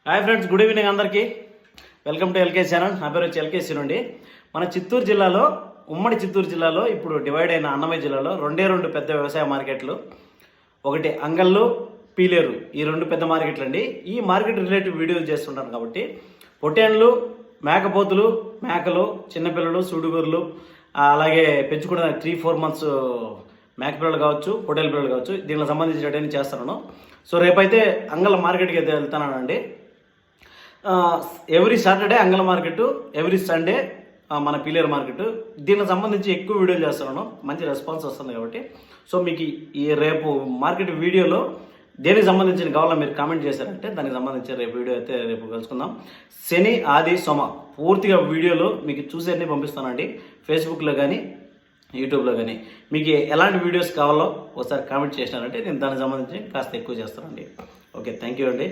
Hi friends, good evening అందరికీ. Welcome to LK channel. నా పేరు వచ్చి ఎల్కేసీ నుండి. మన చిత్తూరు జిల్లాలో, ఉమ్మడి చిత్తూరు జిల్లాలో ఇప్పుడు డివైడ్ అయిన అన్నమయ్య జిల్లాలో రెండు పెద్ద వ్యవసాయ మార్కెట్లు, ఒకటి అంగళ్ళు, పీలేరు, ఈ రెండు పెద్ద మార్కెట్లు అండి. ఈ మార్కెట్ రిలేటివ్ వీడియోలు చేస్తుంటాను కాబట్టి పొట్టేన్లు, మేకపోతులు, మేకలు, చిన్నపిల్లలు, సూడుగూరులు, అలాగే పెంచుకున్న 3-4 months మేక పిల్లలు కావచ్చు, పొట్టేల పిల్లలు కావచ్చు, దీనికి సంబంధించినటువంటి చేస్తున్నాను. సో రేపైతే అంగళ మార్కెట్కి అయితే వెళ్తున్నానండి. Every Saturday Angallu market, every Sunday మన పీలేరు మార్కెట్. దీనికి సంబంధించి ఎక్కువ వీడియోలు చేస్తున్నాను, మంచి రెస్పాన్స్ వస్తుంది కాబట్టి. సో మీకు ఈ రేపు మార్కెట్ వీడియోలో దేనికి సంబంధించిన కావాలో మీరు కామెంట్ చేశారంటే దానికి సంబంధించి రేపు వీడియో అయితే రేపు కలుసుకుందాం. శని, ఆది, సోమ పూర్తిగా వీడియోలో మీకు చూసేన్నీ పంపిస్తానండి. ఫేస్బుక్లో కానీ యూట్యూబ్లో కానీ మీకు ఎలాంటి వీడియోస్ కావాలో ఒకసారి కామెంట్ చేసినారంటే నేను దానికి సంబంధించి కాస్త ఎక్కువ చేస్తానండి. ఓకే, థ్యాంక్ యూ అండి.